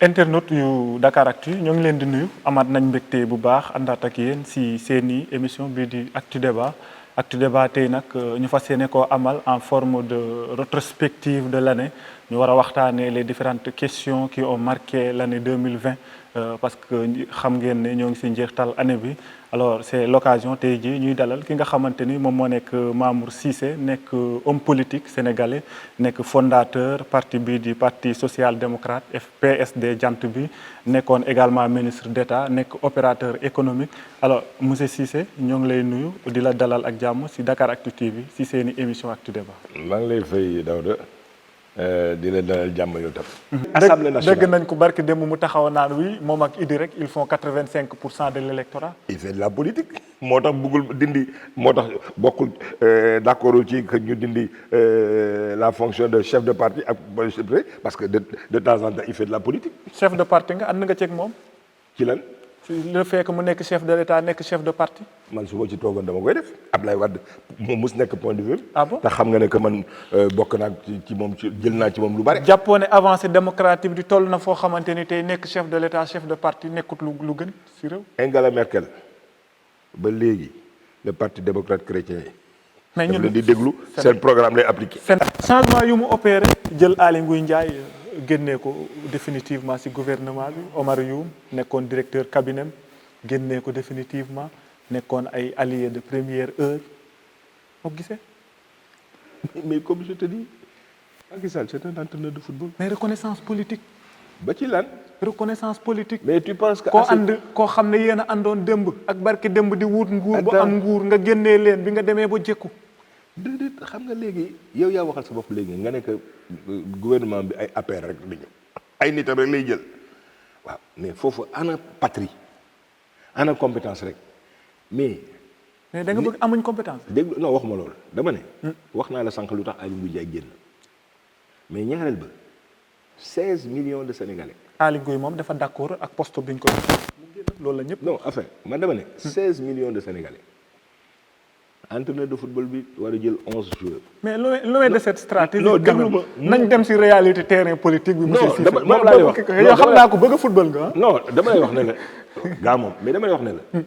internautes yu Dakaractu ñoo ngi leen di nuyu amaat nañ mbégte bu baax àndaat ak yéen si seeni émission bii di Actu Débat tey nag ñu fas yéene koo amal en forme de rétrospective de l'année ñu war a waxtaanee les différentes questions qui ont marqué l'année 2020 parce que xam ngeen ne ñoo ngi si njeextal année bi alors c'est l'occasion tey jii ñuy dalal ki nga xamante ni moom moo nekk Mamour Cissé nekk homme politique sénégalais nekk fondateur parti bii di parti social-démocrate PSD jant bi nekkoon également ministre d'État nekk opérateur économique alors monsieur Cissé ñoo ngi lay nuyu di la dalal ak jàmm si Dakaractu TV si seeni émission Actu Débat. maa ngi lay fay Daouda di la dalal jàmm yow tam. Assemblée nationale dégg nañ ko barki démb mu taxaw naan wi moom ak Idi rek ils font 85% de l'électorat. il fait de la politique moo tax bëggul dindi moo tax bokkul d'accordul ci que ñu dindi la fonction de chef de parti ak parce que de temps en temps il fait de la politique. chef de parti nga ànd nga ceeg moom. ci lan. le fait que mu nekk chef de l'État nekk chef de parti. man su ma ci toogoon dama koy def Ablaye Wade moom mus nekk point de vue. ah bon te xam nga ne que man bokk naa ci moom jël naa ci moom lu bari. jàppoo ne avancée démocratique di toll na foo xamante ni tey nekk chef de l'État chef de parti nekkut lu gën si réew. Angela Merkel ba léegi le parti démocrate chrétien yi. mais ñun leen di déglu seen programme lay appliqué. changement yu mu opéré jël Aly Ngouille Ndiaye génnee ko définitivement ci gouvernement bi Omar Youm nekkoon directeur cabinet génnee ko définitivement nekkoon ay alliés de première heure moo gisee. mais comme je te dis Macky Sall c'est un entraîneur de football. mais reconnaissance politique. ba ci lan. reconnaissance politique. mais tu penses que. koo xam ne yéen a àndoon démb ak barke démb di wut nguur bu am nguur nga génnee leen bi nga demee ba jekku. déedéet xam nga léegi yow yaa waxal sa bopp léegi nga ne que gouvernement bi ay APR rek la ñu ay nitam rek lay jël waaw mais foofu ana patrie ana compétence rek mais da nga bëgg amuñ compétence. dégg non waxuma loolu dama ne. wax naa la sànq lu tax Aly Ngouille Ndiaye génn mais ñaareel ba 16 millions de Sénégalais. Aly Ngouille moom dafa d'accord ak poste bi ñu ko mu génn loolu la ñëpp. non enfin man dama ne. 16 millions de Sénégalais. entraîneur de football bi war a jël 11 joueurs. mais loin de cette stratégie. non déglu ma nañ dem ci réalité terrain politique bi. non dama moom laa lay wax yow xam naa ko bëgg a football nga ah. non dama lay wax ne la gaa moom mais dama lay wax ne la.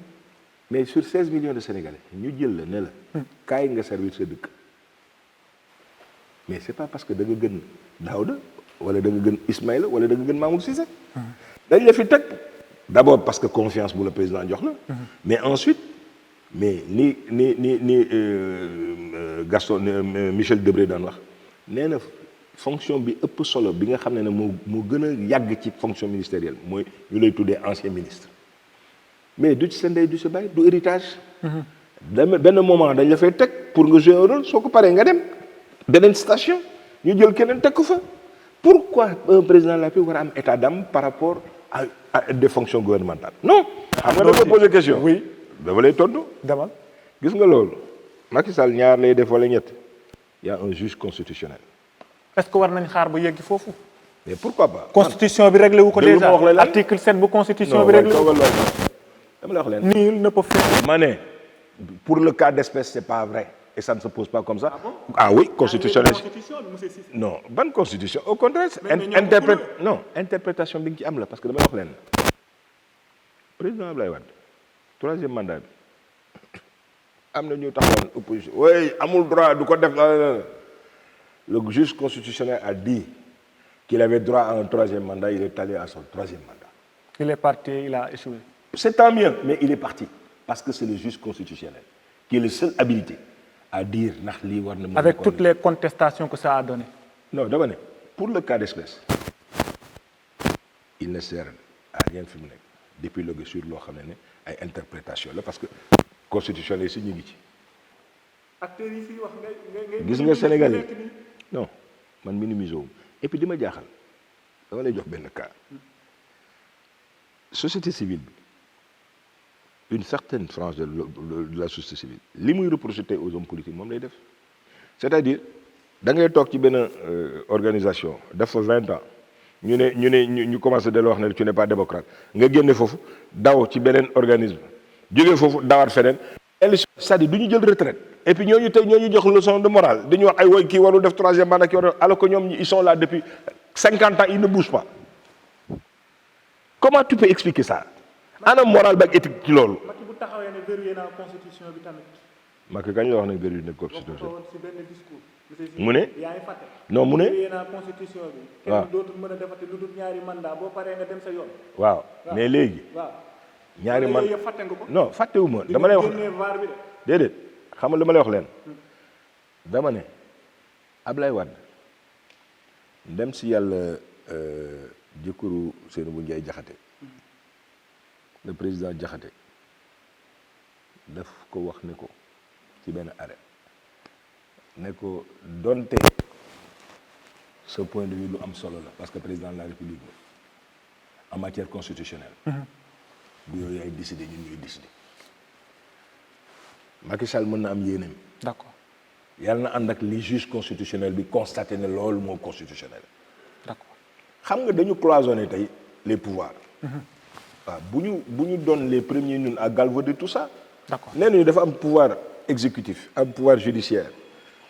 mais sur 16 millions de Sénégalais ñu jël la ne la. kaay nga servir sa dëkk. mais c'est pas parce que da nga gën Daouda wala da nga gën Ismaïla wala da nga gën Mamour Cissé. dañ la fi teg d'abord parce que confiance bu la président jox la. mais ensuite. mais ni Gaston Michel Debré daan wax nee na fonction bi ëpp solo bi nga xam ne moo gën a yàgg ci fonction ministérielle mooy ñu lay tuddee ancien ministre mais du ci sa ndey du sa baay du héritage. benn moment dañ la fay teg pour nga jouer un rôle soo ko paree nga dem beneen station ñu jël keneen teg ko fa pourquoi un président de la République war a am état d'âme par rapport à des fonctions gouvernementales non. xam nga da nga poser question. oui. dafa lay tontu. demal gis nga loolu Macky Sall ñaar lay def wala ñett y a un juge constitutionnel. est-ce que war nañ xaar ba yeggi foofu. mais pourquoi pas. constitution bi réglé wu ko déjà article 7 bu constitution bi réglé wu ko. dama la wax leen. nul ne peut faire. ma ne pour le cas d'espèce c'est pas vrai et ça ne se pose pas comme ça. ah oui constitutionnel. non ban constitution au contraire. interprétation bi nga ci am la parce que dama la wax leen président Abdoulaye Wade. troisième mandat bi am na ñu taxawoon opposition oui amul droit du ko def le juge constitutionnel a dit qu'il avait droit à un troisième mandat il est allé à son troisième mandat. il est parti il a échoué. c'est tant mieux mais il est parti parce que c'est le juge constitutionnel qui est le seul habilité à dire ndax lii war na. avec toutes les contestations que ça a donné. non dama ne pour le cas d'espèce il ne sert à rien fi mu nekk depuis le sur loo xam ne ay interprétation la parce que constitution yi si ñu ngi ci. acteurs yi fi wax ngay gis nga Sénégalais non man minimise wu et puis di ma jaaxal dama lay jox benn cas société civile bi une certaine frange de la société civile li muy reprocher tey aux hommes politiques moom lay def c'est-à-dire da ngay toog ci benn organisation def fa 20 ans. ñu commencé de la wax ne tu n'es pas démocrate nga génne foofu daw ci beneen organisme jógee foofu dawaat feneen. c'est-à-dire du ñu jël retraite et puis ñooñu tey ñooñu jox leçon de morale dañuy wax ay woy kii warul def troisième mandat kii warul alors que ñoom ils sont là depuis 50 ans ils ne bougent pas comment tu peux expliquer ça ana moral ba ak éthique ci loolu. Macky bu taxawee ne verrouillé naa constitution bi tamit. Macky kañ la wax ne verrouillé na constitution. ci benn discours. mu ne yaa ngi fàtte. non mu ne verrouillé naa constitution bi. waaw kenn dootul mën a defati lu dul ñaari mandat boo paree nga dem sa yoon. waaw mais léegi. waaw ñaari man yëpp fàtte nga ko. non fàttewuma dama lay wax génnee vaar bi de. déedéet xam nga li ma lay wax leen dama ne Ablaye Wade dem si yàlla jëkkëru Seynabou Ndiaye Diakhaté le président Diakhaté daf ko wax ne ko ci benn arrêt ne ko donte ce point de vue lu am solo la parce que président de la République en matière constitutionnelle bu yow yaay décider ñun ñuy décider Macky Sall mën na am yéeneem. d'accord yàlla na ànd ak li juge constitutionnel bi constaté ne loolu moo constitutionnel. d'accord xam nga dañu cloisonné tey les pouvoirs. waaw bu ñu doon les premiers ñun à galvauder tout ça. d'accord nee nañu dafa am pouvoir exécutif am pouvoir judiciaire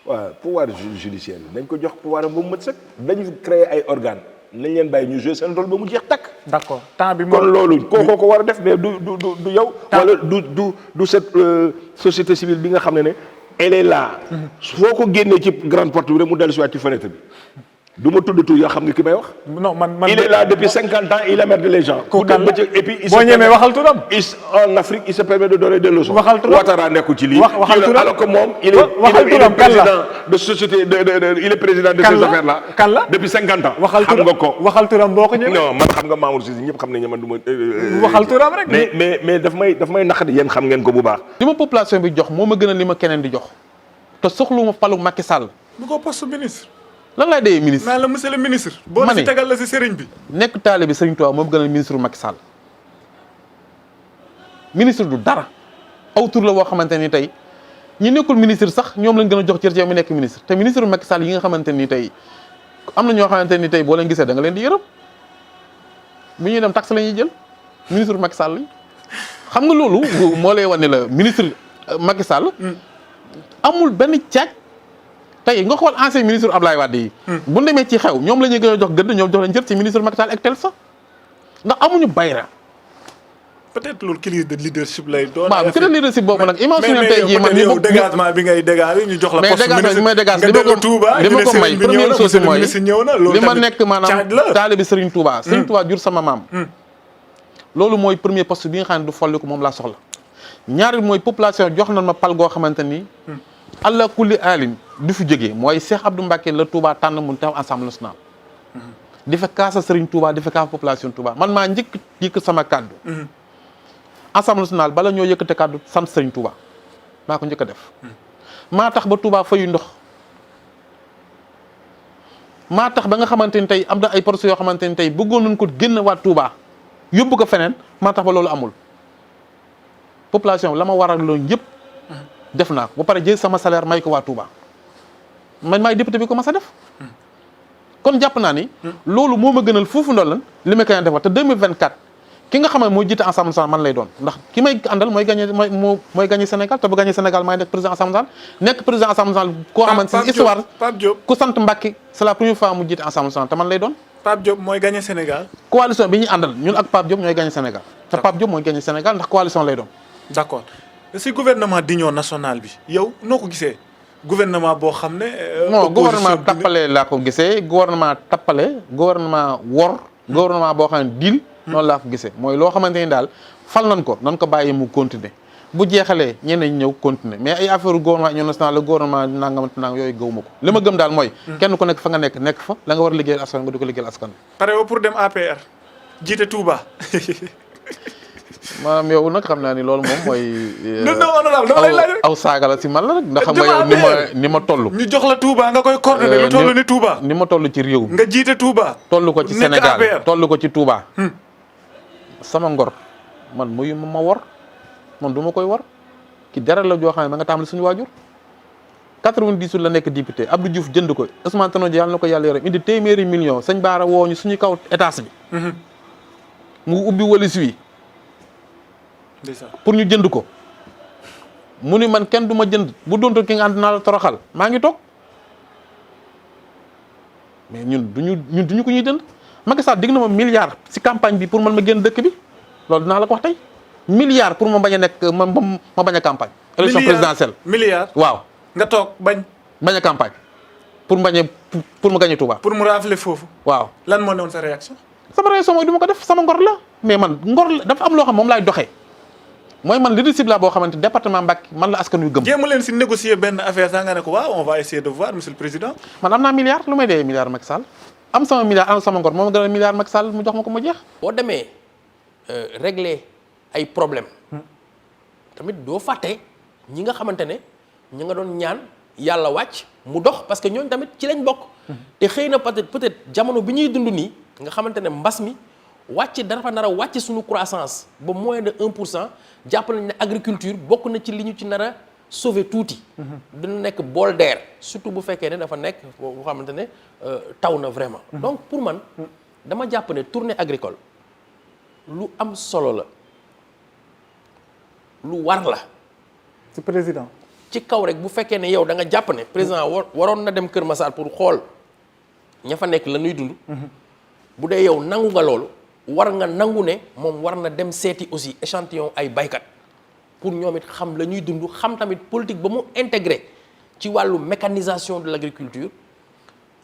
waaw pouvoir judiciaire bi dañ ko jox pouvoir am ba mu mët sëkk dañu créer ay organes nañ leen bàyyi ñu jouer seen rôle ba mu jeex takk. d'accord temps bi kon loolu kookoo ko war a def mais du yow. wala du cette société civile bi nga xam ne elle est là. foo ko génnee ci grande porte bi rek mu dellu si waat ci fenêtre bi. du ma tudd tur yoo xam nga ki may wax. non man il est là depuis 50 ans il emmerde les gens. et puis boo ñemee waxal turam. en Afrique il se permet de donner des leçons. waxal turam Ouattara nekkul ci lii. waxal turam alors que moom il est président de société il est président de ces affaires là. kan la depuis 50 ans. waxal turam xam nga ko waxal turam boo ko ñemee. non man xam nga Mamour Cissé ñëpp xam nañu man du ma. waxal turam rek. mais daf may naqari yéen xam ngeen ko bu baax. li ma population bi jox moo ma gën a li ma keneen di jox te soxlu ma palu Macky Sall. bu ko poste ministre. lan laay dee ministre. naa la monsieur le ministre. boo fi tegal la si sëriñ bi. nekk taalibe Sëriñ Tuubaa moom gën a ministre Macky Sall ministre du dara aw tur la boo xamante ni tey ñi nekkul ministre sax ñoom lañ gën a jox cër ci yow mi nekk ministre te ministre Macky Sall yi nga xamante ni tey am na ñoo xamante ni tey boo leen gisee da nga leen di yërëm bu ñuy dem taxe la ñuy jël ministre Macky Sall yi xam nga loolu moo lay wane la ministre Macky Sall amul benn caaj. tey nga xool ancien ministre Abdoulaye Wade yi. bu ñu demee ci xew ñoom la ñuy gën a jox gëdd ñoom jox leen jër ci ministre Macky Sall ak tel sax ndax amuñu bayra. peut-être loolu crise de leadership lay doon. waaw crise de leadership boobu nag. imagine tey jii man mais yow dégagement bi ngay dégager ñu jox la. poste ministre mais dégagement nga dem Touba li ma ko may première chose mooy li ma nekk caaj maanaam la. taalibi Serigne Touba. Serigne Touba jur sama maam. loolu mooy premier poste bi nga xam ne du folli ko moom laa soxla. ñaari mooy population jox na ma pal goo xamante ni. allah kulli alin du fi jógee mooy Cheikh Abdou Mbacké la Touba tànn mu taw Assemblée nationale. di fa kaasa Serigne Touba di fa kaasa population Touba man maa njëkk yëkk sama kàddu. Assemblée nationale bala ñoo yëkkate kàddu sant Serigne Touba maa ko njëkk a def. maa tax ba Touba fayu ndox. maa tax ba nga xamante ni tey am na ay projets yoo xamante ni tey bëggoon nañ ko génn waat Touba yóbbu ko feneen maa tax ba loolu amul. population la ma waral loolu yëpp. def naa ko ba pare jël sama salaire may ko waa Touba man maay député bi ko mas a def kon jàpp naa ni loolu moo ma gënal foofu ndool lan li ma koy defal te 2024 ki nga xam ne mooy jiite Assemblée nationale man lay doon ndax ki may àndal mooy gagné mooy gagné Sénégal te bu gagné Sénégal maay nekk président Assemblée nationale nekk président Assemblée nationale koo xamante ni histoire Pape Diop ku sant Mbacké c'est la première fois mu jiite Assemblée nationale te man lay doon Pape Diop mooy gagné Sénégal. coalition bi ñu àndal ñun ak Pape Diop ñooy gagné Sénégal te Pape Diop mooy gagné Sénégal ndax coalition lay doon d'accord si gouvernement d'union nationale bi yow noo ko gisee gouvernement boo xam ne. non gouvernement tappale laa ko gisee gouvernement tappale gouvernement wor gouvernement boo xam ne diil noonu laa ko gisee mooy loo xamante ni daal fal nañ ko nan ko bàyyi mu continuer bu jeexalee ñeneen ñi ñëw continuer mais ay affaire gouvernement union nationale la gouvernement nangamante nang yooyu gëw ma ko li ma gëm daal mooy kenn ku nekk fa nga nekk fa la nga war a liggéeyal askan nga di ko liggéeyal askan pare woo pour dem APR jiite Touba. maanaam yow nag xam naa ni loolu moom mooy. aw saaga la si man la rek ndax xam nga yow ni ma toll. ñu jox la Touba nga koy coordonné lu toll ni Touba. ni ma toll ci réew mi. nga jiite Touba. toll ko ci Sénégal toll ko ci Touba. sama ngor man muyu ma wor man du ma koy war ki dara la joo xam ne ma nga tàmbali suñu waajur. 98 la nekk député Abdou Diouf jënd ko Ousmane Tanor Dieng yàlla na ko yàlla yore indi téeméeri million sëñ Baara woo ñu suñu kaw étage bi. mu ubbi walis wi. pour ñu jënd ko mu ni man kenn du ma jënd bu doonto ki nga ànd naa la toroxal maa ngi toog mais ñun duñu ko ñuy jënd Macky Sall dig na ma milliard si campagne bi pour man ma génn dëkk bi loolu dinaa la ko wax tey milliard pour ma bañ a nekk ma bañ a campagne. élection présidentielle milliard waaw. nga toog bañ a campagne pour ma gagné Touba. pour mu rafler foofu. waaw lan moo newoon sa réaction. sama réaction mooy du ma ko def sama ngor la mais man ngor la dafa am loo xam moom laay doxee mooy man leadership la boo xamante département Mbacké man la askan wi gëm. jéem a leen si négocier benn affaire sax nga ne ko waaw on va essayer de voir monsieur le président. man am naa milliard lu may dee milliard Macky Sall am sama milliard am sama ngor moom gën a milliard Macky Sall mu jox ma ko mu jeex. boo demee régler ay problème tamit doo fàtte ñi nga xamante ne ñi nga doon ñaan yàlla wàcc mu dox parce que ñooñu tamit ci lañ bokk. te xëy na peut-être jamono bi ñuy dund nii nga xamante ne mbas mi wàcc dafa nar a wàcc suñu croissance ba moins de 1% jàpp nañ ne agriculture bokk na ci li ñu ci nar a sauver tuuti. dina nekk bol d'air surtout bu fekkee ne dafa nekk boo xamante ne taw na vraiment. donc pour man dama jàpp ne tournée agricole lu am solo la lu war la. ci président. ci kaw rek bu fekkee ne yow da nga jàpp ne président waroon na dem Kër Massar pour xool ña fa nekk la ñuy dund. bu dee yow nangu nga loolu war nga nangu ne moom war na dem seeti aussi échantillon ay baykat pour ñoom it xam la ñuy dund xam tamit politique ba mu intégré ci wàllu mécanisation de l'agriculture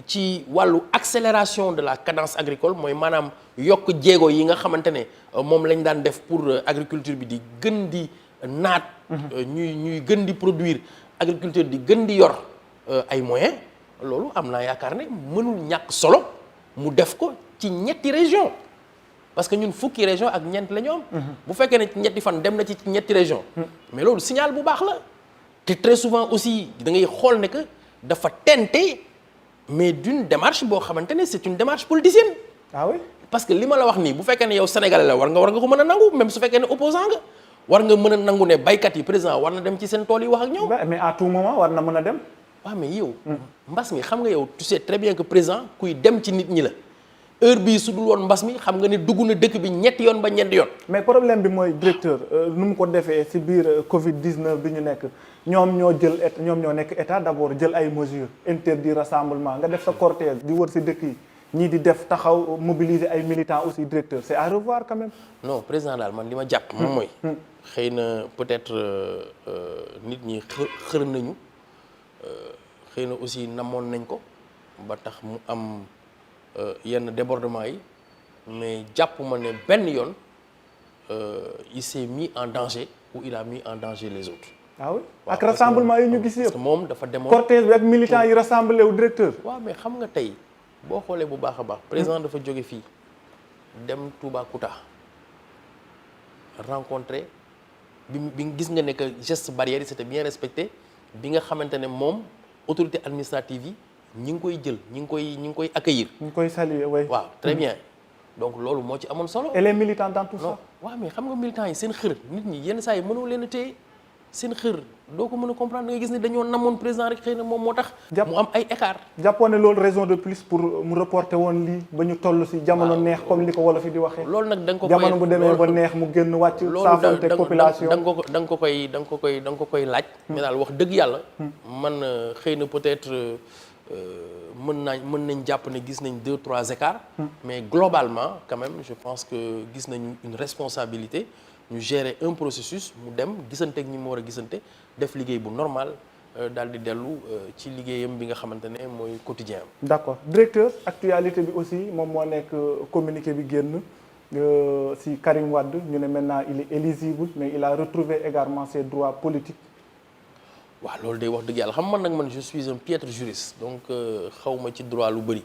ci wàllu accélération de la cadence agricole mooy maanaam yokk jéego yi nga xamante ne moom lañ daan def pour agriculture bi di gën di naat. ñuy gën di produire agriculture di gën di yor ay moyens loolu am naa yaakaar ne mënul ñàkk solo mu def ko ci ñetti région parce que ñun fukki région ak ñeent la ñu am. bu fekkee ne ci ñetti fan dem na ci ñetti région mais loolu signal bu baax la te très souvent aussi da ngay xool ne que dafa tenté mais d'une démarche boo xamante ne c'est une démarche politicienne. ah oui parce que li ma la wax nii bu fekkee ne yow sénégalais la war nga ko mën a nangu même su fekkee ne opposant nga war nga mën a nangu ne baykat yi président war na dem ci seen tool yi wax ak ñoom. mais à tout moment war na mën a dem. waaw mais yow. mbas mi xam nga yow tu sais très bien que président kuy dem ci nit ñi la heure bii su dul woon mbas mi xam nga ne dugg na dëkk bi ñetti yoon ba ñeenti yoon. mais problème bi mooy directeur nu mu ko defee ci biir Covid 19 bi ñu nekk ñoom ñoo nekk état d'abord jël ay mesures interdire rassemblement nga def sa cortège di wër ci dëkk yi ñii di def taxaw mobiliser ay militants aussi directeur c'est à revoir quand même. non président daal man li ma jàpp moom mooy. xëy na peut-être nit ñi xër nañu xëy na aussi namoon nañ ko ba tax mu am yenn débordement yi mais jàpp ma ne benn yoon il s'est mis en danger ou il a mis en danger les autres. ah oui ak rassemblement yi ñu gis yëpp. parce que moom dafa demoon cortège bi ak militants yi rassemblé wu directeur. waaw mais xam nga tey boo xoolee bu baax a baax. président dafa jóge fii dem Toubacouta rencontré bi gis nga ne que geste barrière yi c'était bien respecté bi nga xamante ne moom autorité administrative yi ñi ngi koy jël ñi ngi koy accueillir. ñu ngi koy saluer oui. waaw très bien donc loolu moo ci amoon solo. et les militants dans tout ça. non waaw mais xam nga militants yi seen xër nit ñi yenn saa yi mënoo leen a téye seen xër doo ko mën a comprendre da ngay gis ne dañoo namoon président rek xëy na moom moo tax. mu am ay écart. jàppoon ne loolu raison de plus pour mu reporter woon lii ba ñu toll ci jamono neex comme li ko wolof yi di waxee. loolu nag da nga ko koy jamono bu demee ba neex mu génn wàcc. saafante population da nga ko koy laaj. mais daal wax dëgg yàlla. man xëy na peut-être mën nañ jàpp ne gis nañ 2-3 écarts. mais globalement quand même je pense que gis nañu une responsabilité. ñu gérer un processus mu dem gisante ak ñi mu war a gisante def liggéey bu normal daal di dellu ci liggéeyam bi nga xamante ne mooy quotidien am. d'accord directeur actualité bi aussi moom moo nekk communiqué bi génn ci Karim Wade ñu ne maintenant il est éligible mais il a retrouvé également ses droits politiques. waaw loolu day wax dëgg yàlla xam man nag man je suis un piètre juriste donc xawma ci droit lu bëri.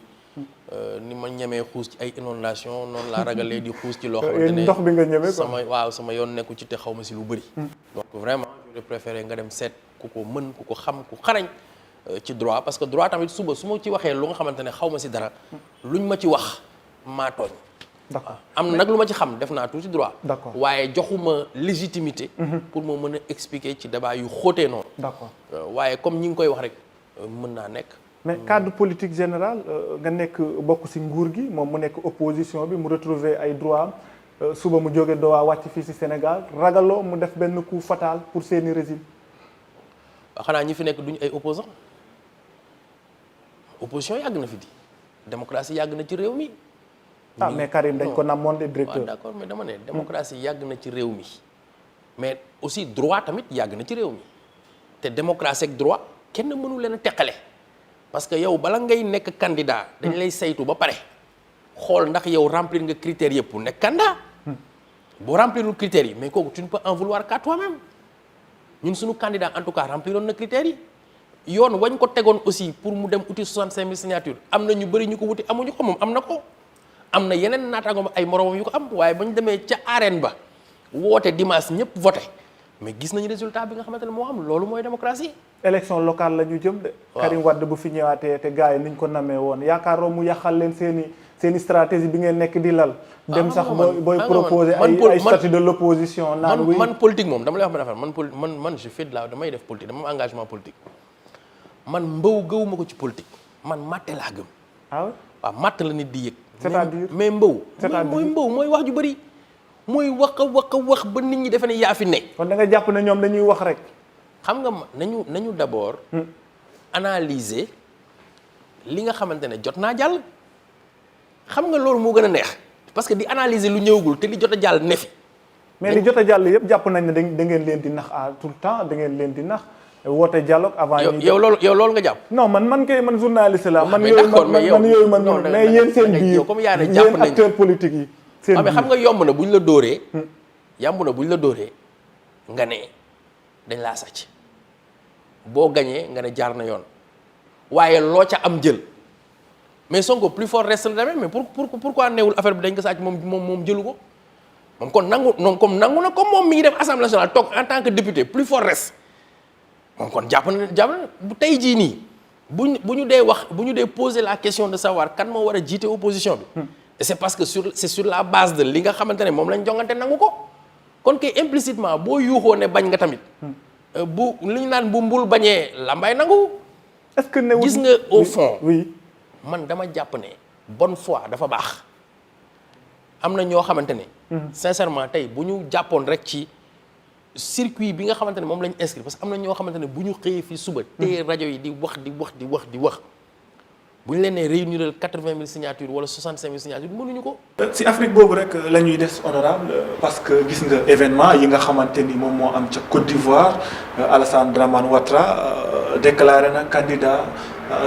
ni ma ñemee xuus ci ay inondation noonu laa ragalee di xuus ci loo xamante ne ndox bi nga ñeme sama yoon nekku ci te xaw ma si lu bëri. donc vraiment je préféré nga dem seet ku ko mën ku ko xam ku xarañ ci droit parce que droit tamit suba su ma ci waxee lu nga xamante ne xaw ma si dara luñ ma ci wax maa tooñ. d'accord am na nag lu ma ci xam def naa tuuti droit. d'accord waaye joxuma légitimité. pour ma mën a expliquer ci débat yu xóotee noonu. d'accord waaye comme ñi ngi koy wax rek mën naa nekk. mais cadre politique général nga nekk bokk ci nguur gi moom mu nekk opposition bi mu retrouver ay droits am suba mu jóge Doha wàcc fii ci Sénégal ragaloo mu def benn coup fatal pour seeni régime. xanaa ñi fi nekk duñu ay opposants opposition yàgg na fi di démocratie yàgg na ci réew mi ah mais Karim dañ ko namoon de directeur. waaw d'accord mais dama ne démocratie yàgg na ci réew mi mais aussi droit tamit yàgg na ci réew mi te démocratie ak droit kenn mënu leen a teqale parce que yow bala ngay nekk candidat dañ lay saytu ba pare xool ndax yow remplir nga critères yëpp pour nekk candidat boo remplirul critères yi mais kooku tu ne peux en vouloir qu'à toi-même ñun suñu candidat en tout cas rempliroon na critères yi yoon wañ ko tegoon aussi pour mu dem uti 65 000 signatures am na ñu bëri ñu ko wuti amuñu ko moom am na ko am na yeneen naataangoom ay moromam yu ko am waaye ba ñu demee ca arène ba woote dimanche ñëpp voté mais gis nañu résultat bi nga xamante ne moo am loolu mooy démocratie. élection locale la ñu jëm de. Karim Wade bu fi ñëwaatee te gars yi niñ ko namee woon yaakaaroo mu yàqal leen seen i stratégie bi ngeen nekk di lal. dem sax booy proposer ay statut de l'opposition. naan oui man politique moom dama lay wax benn affaire man je fais de la damay def politique dama am engagement politique man mbaw gëwuma ko ci politique man matte laa gëm. ah oui waaw matt la nit di yëg. c'est-à-dire mais mbaw. c'est-à-dire mooy mbaw mooy wax ju bëri. mooy wax ba nit ñi defe ne yaa fi ne. kon da nga jàpp ne ñoom dañuy wax rek. xam nga nañu d'abord analyser li nga xamante ne jot naa jàll. xam nga loolu moo gën a neex parce que di analyser lu ñëwagul te li jot a jàll ne fi. mais li jot a jàll yëpp jàpp nañ ne da ngeen leen di nax à tout le temps da ngeen leen di nax woote dialogue avant. yow loolu nga jàpp. non man journaliste la. man yooyu man mais yéen seen biir comme yaa ne jàpp nañ yéen acteurs politiques yi. seen mais xam nga yomb na bu ñu la dóoree. nga ne dañ laa sàcc boo gañee nga ne jaar na yoon waaye loo ca am jël mais Sonko plus fort reste la demee mais pourquoi neewul affaire bi dañ ko sàcc moom jëlu ko moom kon nangu na comme moom mi ngi dem assemblée nationale toog en tant que député plus fort reste moom kon jàpp na bu tey jii nii bu ñu dee poser la question de savoir kan moo war a jiite opposition bi. et c'est parce que c'est sur la base de li nga xamante ne moom lañ jongante nangu ko kon kay implicitement boo yuuxoo ne bañ nga tamit bu li ñu naan bu mbul bañee lambay nangu. est-ce que newul gis nga au fond. oui man dama jàpp ne bonne foi dafa baax am na ñoo xamante ne. sincèrement tey bu ñu jàppoon rek ci circuit bi nga xamante ne moom lañ inscrit parce que am na ñoo xamante ne bu ñu xëyee fii suba. te rajo yi di wax. bu ñu leen nee réunir 80 000 signatures wala 65 000 signatures mënuñu ko. si Afrique boobu rek la ñuy des honorable parce que gis nga événement yi nga xamante ni moom moo am ca Côte d'Ivoire Alassane Dramane Ouattara déclaré na candidat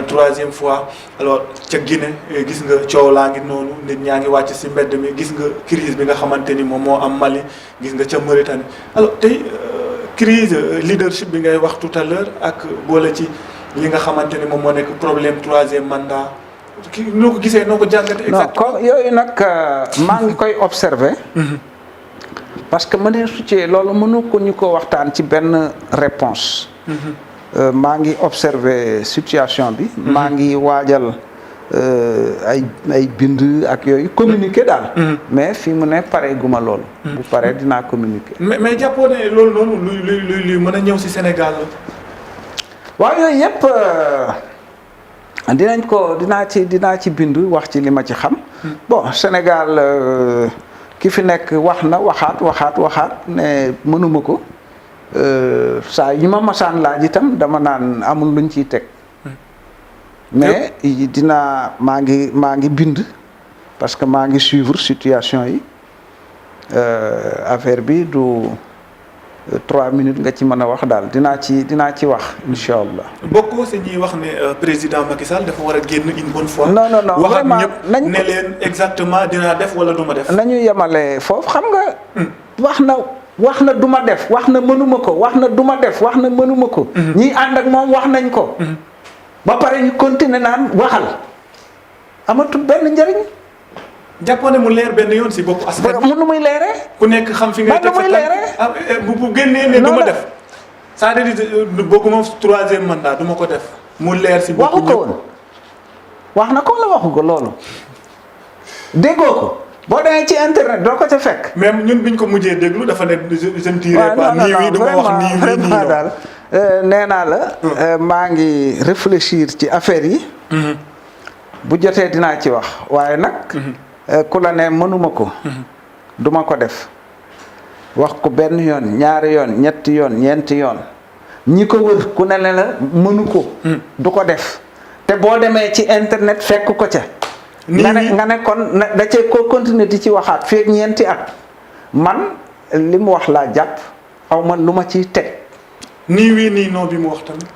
troisième fois alors ca Guinée gis nga coow laa ngi noonu nit ñaa ngi wàcc si mbedd mi gis nga crise bi nga xamante ni moom moo am Mali gis nga ca Mauritanie alors tey crise leadership bi ngay wax tout à l'heure ak boole ci. li nga xamante ni moom moo nekk problème troisième mandat kii noo ko gisee noo ko jàngate exactement non yooyu nag maa ngi koy observer parce que mënee su ci loolu mënu ko ñu ko waxtaan ci benn réponse maa ngi observer situation bi maa ngi waajal ay bind ak yooyu communiquer daal mais fii mu ne pare guma loolu bu pare dinaa communiquer mais jàppoo ne loolu noonu luy mën a ñëw si Sénégal la waaw yooyu yëpp dinaa ci bind wax ci li ma ci xam bon Sénégal ki fi nekk wax na waxaat ne mënuma ko saa yi ma masaan laaj itam dama naan amul luñ ciy teg mais maa ngi bind parce que maa ngi suivre situation yi affaire bi du 3 minutes nga ci mën a wax daal dinaa ci wax incha allah. bokkoo si ñuy wax ne président Macky Sall dafa war a génn une bonne fois. non wax ak vraiment ñëpp ne leen exactement dinaa def wala du ma def. nañu yemale foofu xam nga. wax na du ma def wax na mënuma ko wax na du ma def wax na mënuma ko. ñiy ànd ak moom wax nañ ko. ba pare ñu continuer naan waxal amatul benn njëriñ. jàppoon ne mu leer benn yoon si bopp askan mu nu muy leeree. ku nekk xam fi ngay teg sa tànk bu génnee ne du ma def. c'est-à-dire bokkuma troisième mandat du ma ko def. mu leer si bopp waxu ko woon wax na ko la waxu ko loolu déggoo ko boo demee ci internet doo ko ca fekk. même ñun biñ ko mujjee déglu dafa ne je ne dirai pas nii wii du ma wax nii wii nii vraiment daal nee naa la maa ngi réfléchir ci affaire yi. bu jotee dinaa ci wax waaye nag. ku la ne mënuma ko. duma ko def wax ko benn yoon ñaari yoon ñetti yoon ñeenti yoon ñi ko wër ku ne la mënu ko. du ko def te boo demee ci internet fekk ko ca. nga ne kon da cee ko continuer di ci waxaat feeg ñeenti at man li mu wax laa jàpp aw ma lu ma ciy teg. nii wii nii non bi mu wax tamit.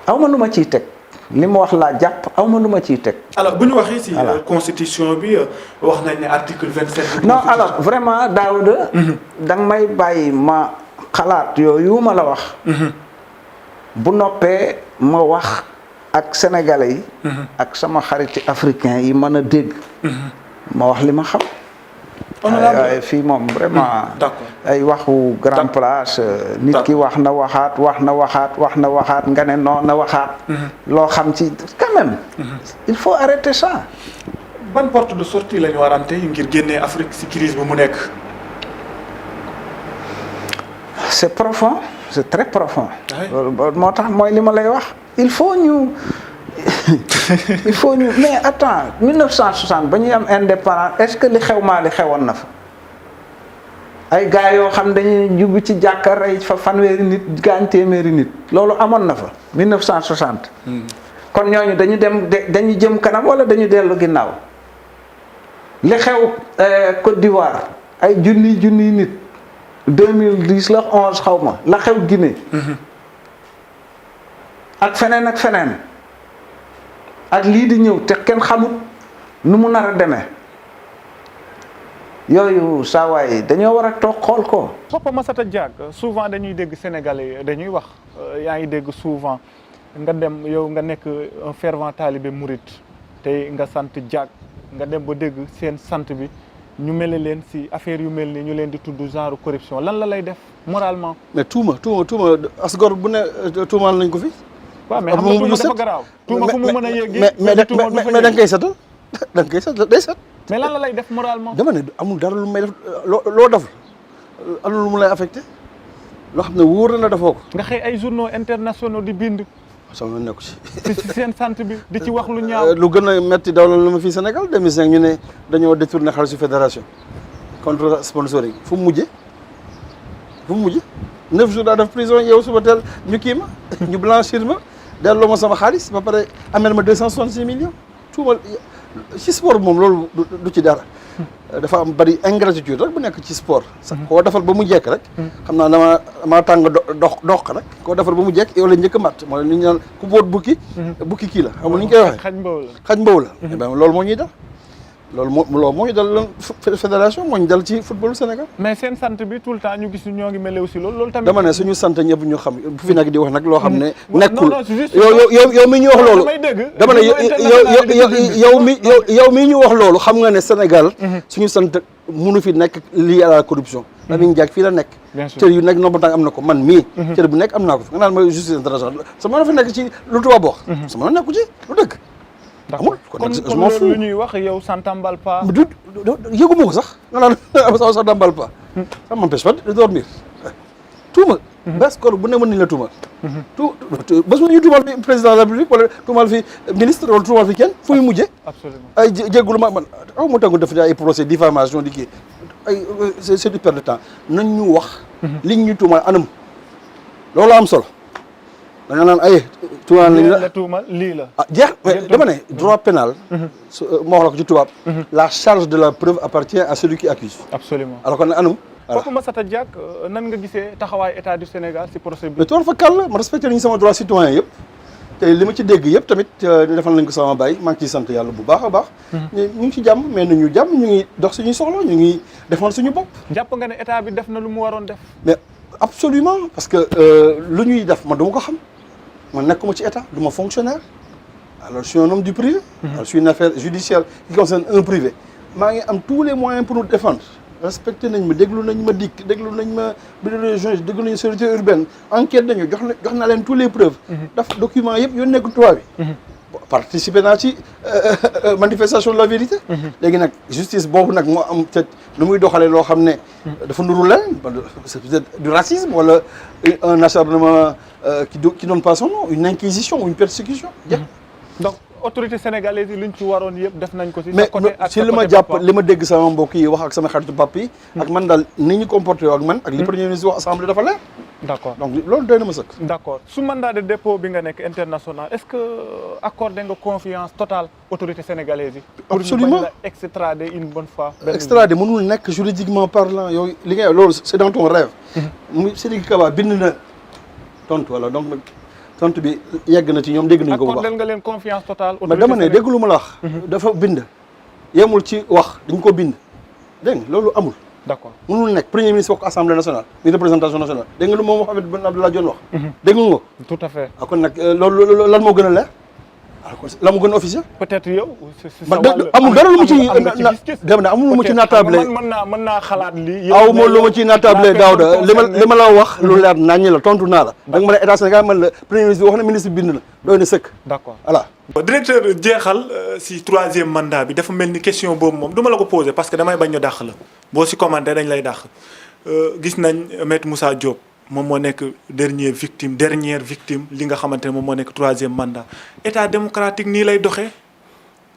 aw ma lu ma ciy teg li mu wax laa jàpp aw ma lu ma ciy teg. alors bu ñu waxee si constitution bi wax nañ ne article 27. non alors vraiment Daouda. da nga may bàyyi ma xalaat yooyu ma la wax. bu noppee ma wax ak sénégalais yi. ak sama xariti africain yi mën a dégg. ma wax li ma xam. ay fii moom vraiment. d'accord ay waxu grand place. nit ki wax na waxaat nga ne non na waxaat. loo xam ci quand même. il faut arrêter ça. ban porte de sortie la ñu warante ngir génnee Afrique ci crise bi mu nekk. c'est profond c'est très profond. loolu moo tax mooy li ma lay wax. il faut ñu mais attends 1960 ba ñuy am indépendance est-ce que li xew Mali xewoon na fa ay gars yoo xam dañuy jubbi ci jàkka rey fa fanweeri nit gaañ téeméeri nit loolu amoon na fa 1960. kon ñooñu dañu jëm kanam wala dañu dellu ginnaaw li xew Côte d'Ivoire ay junni nit 2010 la 11 xaw ma la xew Guinée. ak feneen ak lii di ñëw te kenn xamut nu mu nar a demee yooyu saa waay dañoo war a toog xool ko. Papa Massata Diack souvent dañuy dégg Sénégalais dañuy wax yaa ngi dégg souvent nga dem yow nga nekk un fervent talibé mouride tey nga sant Diack nga dem ba dégg seen sant bi ñu mel leen si affaire yu mel ni ñu leen di tudd genre corruption lan la lay def moralement. mais tuuma asgor bu ne tuumaal nañ ko fi. waaw mais xam nga tuuma dafa garaaw. tuuma fu mu mën a yéegee mais da nga koy setal day set. mais lan la lay def moralement. dama ne amul dara lu may def loo def am lu mu lay affecté loo xam ne wóor na defoo ko. nga xëy ay journaux internationaux di bind. sama nekku ci. ci seen sant bi di ci wax lu ñaaw. lu gën a metti dawlal lu ma fii Sénégal 2005 ñu ne dañoo détourné xaalisu fédération contre sponsoring fu mu mujjee 9 jours daa def prison yow suba teel ñu kii ma ñu blanchir ma delloo ma sama xaalis ba pare amel ma 266 millions tuumal ci sport moom loolu du ci dara dafa am bari ingratitude rek bu nekk ci sport sax koo defal ba mu jekk rek xam naa dama tàng dox rek koo defal ba mu jekk yow la njëkk a matt mooy li ñu naan ku boot bukki kii la xam nga ni ñu koy waxee xaj mbaw la loolu moo ñuy dal loolu moo ñu dal lan fédération moo ñu dal ci footballu Sénégal. mais seen sant bi tout le temps ñu gis ñoo ngi mel aussi loolu tamit. dama ne suñu sant ñëpp ñu xam bu fi nekk di wax nag loo xam ne. nekkul non juste yow mi ñu wax loolu. dama ne yow mi ñu wax loolu xam nga ne Sénégal. suñu sant mënu fi nekk lié à la corruption. Lamine Diack fii la nekk. bien sûr cër yu nekk nombre am na ko man mii. cër bu nekk am naa ko fi nga naan ma justice internationale sama na fa nekk ci lu tubaab wax. sama na nekku ci lu dëgg. amul kon lu ñuy wax yow s'entambale pas. du yëguma ko sax nga naan s'entambale pas. ça m'empêche pas de dormir. tuuma. bés kor bu ne mën nañu la tuumal. bés bu ñu tuumal fi président de la République wala tuumal fi ministre wala tuumal fi kenn fu muy mujjee. absolument ay jéggulu man aw ma tàngu def ay procès diffamation di kii ay c'est du perte de temps nañ ñu wax. liñ ñu tuumal anam loolu am solo. da nga naan ay tuumaal nañ la tuumal lii la. ah jeex mais dama ne droit pénal. moo wax la ko ci tubaab. la charge de la preuve appartient à celui qui accuse. absolument alors kon anam. Papa Massata Diack nan nga gisee taxawaay état du Sénégal ci procès bi. mais tool fa kàll ma respecté nañu sama droit citoyen yëpp te li ma ci dégg yëpp tamit defal nañ ko sama baay maa ngi ciy sant yàlla bu baax a baax. ñu ngi ci jàmm mais nañu jàmm ñu ngi dox suñuy soxla ñu ngi defal suñu bopp. jàpp nga ne état bi def na lu mu waroon def. mais absolument parce que lu ñuy def man dama ko xam. man nekkuma ci état du ma fonctionnaire alors je suis un homme du privé. alors je suis une affaire judiciaire qui concerne un privé. maa ngi am tous les moyens pour nous défendre respecté nañ ma déglu nañ ma dikk déglu nañ ma bureau de juge déglu nañ sécurité urbaine enquête nañu jox naa leen tous les preuves. daf document yëpp yoon nekk tubaab bi. participer naa ci manifestation de la vérité. léegi nag justice boobu nag moo am peut-être nu muy doxalee loo xam ne. dafa nuru leen c'est peut-être du racisme wala un acharnement qui donne pas son nom une inquisition ou une persécution. donc autorité sénégalaise yi liñ ci waroon yëpp def nañ ko ci. mais ci li ma jàpp li ma dégg sama mbokk yi wax ak sama xaritu papa yi. ak man daal ni ñu comporté ak man. ak li premier ministre wax assemblée dafa leer. d'accord donc loolu doy na ma sëkk. d'accord su mandat de dépôt bi nga nekk international est-ce que accordé nga confiance totale autorité sénégalaise yi. Absolument. pour ñu bañ la extrader une bonne fois. extradé mënul nekk juridiquement parlant yow li ngay loolu c'est dans ton rêve. muy Sidiki Kaba bind na tontu wala donc tontu bi yegg na ci ñoom dégg nañu ko bu baax. accordé nga leen confiance totale. mais dama ne dégg lu ma la wax. dafa bind. yemul ci wax dañ ko bind. dégg nga loolu amul. d'accord mënul nekk premier ministre wax ko assemblée nationale ni représentation nationale dégg nga lu moom Mohamed Ben Abdallah Dionne wax. dégg nga ko. tout à fait. kon nag loolu lan moo gën a leer. alors kon la mu gën a officiel. peut-être yow. man amul dara lu mu ci dem na amul lu mu ci naatable. mën naa xalaat lii. aw ma lu ma ci naatable Daouda li ma la wax lu leer naññi la tontu naa la. da nga ma ne état Sénégal man la premier ministre bi wax na ministre bi bind na doy na sëkk. d'accord voilà. directeur jeexal si troisième mandat bi dafa mel ni question boobu moom du ma la ko poser parce que damay bañ ñu dàq la boo si commenté dañ lay dàq gis nañ Maître Moussa Diop moom moo nekk dernière victime li nga xamante ne moom moo nekk troisième mandat état démocratique nii lay doxee.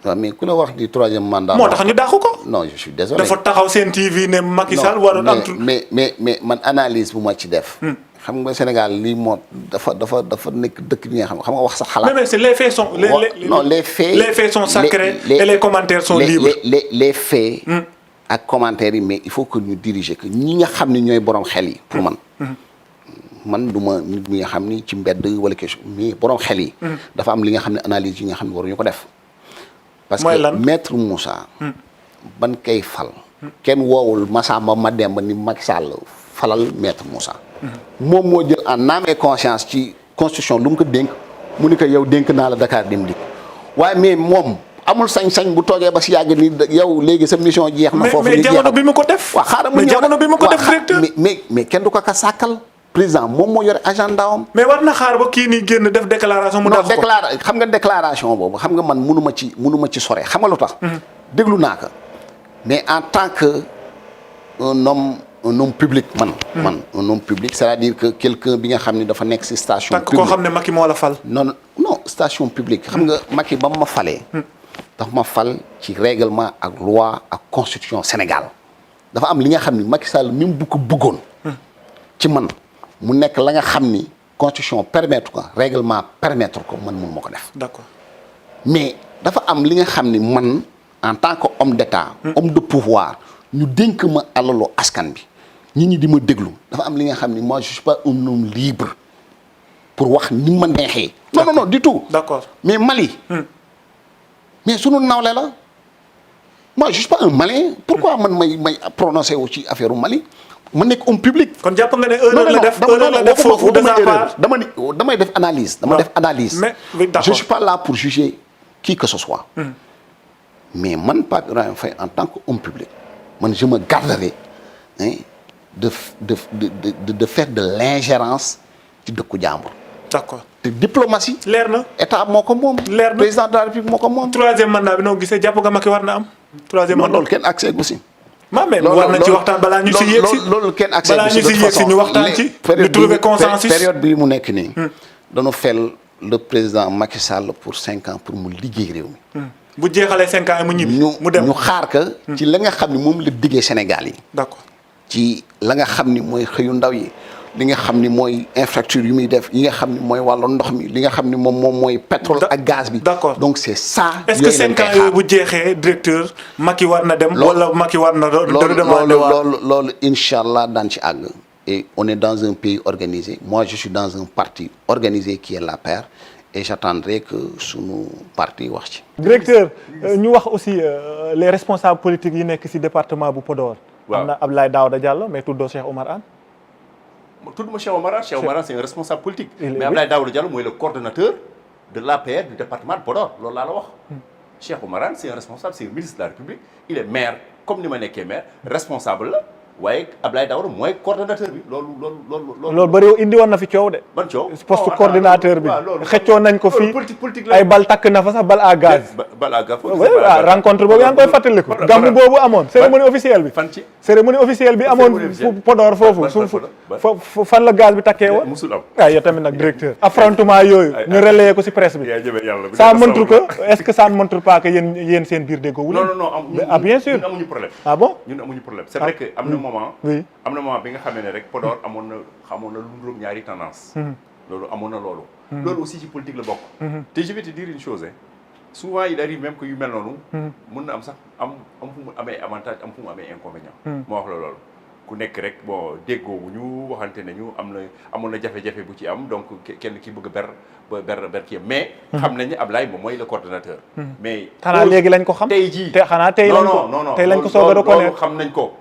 waaw mais ku la wax di troisième mandat. moo tax ñu dàq ko. non je suis désolé. dafa taxaw seen TV ne Macky Sall waroon am. mais man analyse bu ma ci def. xam nga Sénégal lii moo dafa nekk dëkk bi nga xam nga wax sa xalaat. mais c'est les faits sont. les faits sont sacrés et les commentaires sont libres. les faits. ak commentaires yi mais il faut que ñu diriger que ñi nga xam ne ñooy borom xel yi. pour man du ma nit ñi nga xam ni ci mbedd wala question mais borom xel yi. dafa am li nga xam ne analyse yi nga xam ne waruñu ko def. parce que maître Moussa. ban kay fal. kenn woowul Massamba Mademba ni Macky Sall falal maître Moussa. moom moo jël en âme et conscience ci constitution lu mu ko dénk mu ni ko yow dénk naa la Dakar Dem Dikk waaye mais moom amul sañ-sañ bu toogee ba si yàgg ni yow léegi sa mission jeex na. foofu mais jamono bi mu ko def. waaw xaaral ma jamono bi mu ko def directeur mais kenn du ko ka sàkkal. président moom moo yore agenda am. mais war na xaar ba kii nii génn def déclaration. mu def ko xam nga déclaration boobu xam nga man mënu ma ci sore xam nga lu tax. déglu naa ko mais en tant que un homme public un homme public c'est-à-dire que quelqu'un bi nga xam ne dafa nekk ci station publique. koo xam ne Macky moo la fal. non station publique. xam nga Macky ba mu ma falee. dafa ma fal ci règlement ak loi ak constitution Sénégal dafa am li nga xam ni Macky Sall même bu ko bëggoon. ci man. mu nekk la nga xam ni constitution permettre ko règlement permettre ko man mun ma ko def. d'accord mais dafa am li nga xam ni man en tant que homme d'état. homme de pouvoir ñu dénk ma alalu askan bi nit ñi di ma déglu dafa am li nga xam ni moi je suis pas un homme libre pour wax ni ma neexee. non du tout. d'accord mais Mali. mais sunu nawle la moi je suis pas un Malien. pourquoi man may prononcé wu ci affaire Mali. ma nekk homme public. kon jàpp nga ne erreur la def foofu de sa part. damay def analyse. mais je suis pas là pour juger qui que ce soit. mais man Pape Ibrahima Faye en tant que homme public man je me garderai de faire de l'ingérence ci dëkku jàmbur. d'accord te diplomatie. leer na état moo ko moom. leer na président de la République moo ko moom. troisième mandat bi noo gisee jàpp nga Macky war na am. troisième mandat loolu kenn accès gu si. mais war nañ ci waxtaan balaa ñu si yegg si loolu kenn accès balaa ñu si yegg si ñu waxtaan ci ñu trouver consensus. période bii mu nekk nii. dañu fel le président Macky Sall pour 5 ans pour mu liggéey réew mi. bu jeexalee 5 ans mu ñibbi. mu dem ñu xaar ka ci la nga xam ni moom la diggee Sénégal yi. d'accord ci la nga xam ni mooy xëyu ndaw yi li nga xam ni mooy infrastructure yu muy def yi nga xam ni mooy wàllu ndox mi li nga xam ni moom mooy pétrole ak gaz bi. d'accord donc c'est ça. est-ce que 5 ans yooyu bu jeexee directeur Macky war na dem. wala Macky war na loolu incha allah daan ci àgg. et on est dans un pays organisé moi je suis dans un parti organisé qui est l'APR et j'attendrai que sunu parti wax ci. directeur ñu wax aussi les responsables politiques yi nekk ci département bu Podor. waaw am na Abdoulaye Daouda Diallo mais tuddoo Cheikh Oumar Anne. tudduma Cheikh Oumar Anne. Cheikh Oumar Anne c'est un responsable politique. mais Abdoulaye Daouda Diallo mooy le coordonnateur de l'APR du département de Podor loolu laa la wax. Cheikh Oumar Anne c'est un responsable c'est un ministre de la République il est maire comme ni ma nekkee maire responsable la. waaye Abdoulaye Daouda mooy coordonnateur bi loolu bëri indi woon na fi coow de. ban coow poste coordinateur bi. xëccoo nañ ko fii politique ay bal takk na fa sax bal à gaz. bal à gaz rencontre boobu yaa ngi koy fàttaliku. gàmmu boobu amoon cérémonie officielle bi. fan ci cérémonie officielle bi amoon fu Podor foofu fan la gaz bi takkee woon. musul am waaw yow tamit nag directeur. affrontement yooyu ñu relayé ko ci presse bi. ça montre que est-ce que ça ne montre pas que yéen seen biir déggoo wu leen. non ah bien sûr ñun amuñu problème. ah bon ñun amuñu problème c'est vrai que am na moment. oui am na moment bi nga xamee ne rek Podor amoon na lu ndróom ñaari tendance. loolu amoon na loolu. loolu aussi ci politique la bokk. te je vais te dire une chose hein. Souvent il arrive même que yu mel noonu. mën na am sax am fu mu amee avantage am fu mu amee inconvénient. moo wax la loolu. ku nekk rek bon déggoo bu ñu waxante ne ñu amoon na jafe-jafe bu ci am donc kenn ki bëgg ber kii mais. xam nañ ne Ablaye moom mooy le coordonnateur. mais xanaa léegi lañ ko xam tey jii te xanaa tey lañ ko non tey lañ ko soog a reconnaître loolu xam nañ ko.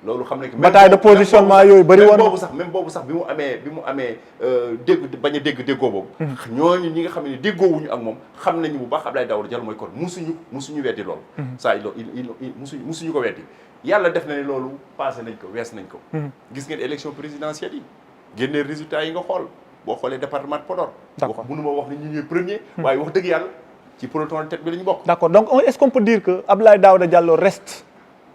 loolu xam nañ ko bataille de positionnement yooyu bëri woon même boobu sax bi mu amee dégg bañ a dégg déggoo boobu. ñooñu ñi nga xam ne déggoowuñu ak moom xam nañu bu baax Ablaye Daouda Diallo mooy kon musuñu weddi loolu. saa musuñu ko weddi. yàlla def na ne loolu passé nañ ko wees nañ ko. gis ngeen élection présidentielle yi génnee résultats yi nga xool boo xoolee département de Podor. d'accord mënuma wax ne ñu ñooy premier. waaye wax dëgg yàlla ci peloton de tête bi la ñu bokk. d'accord donc est-ce qu'on peut dire que Ablaye Daouda Diallo reste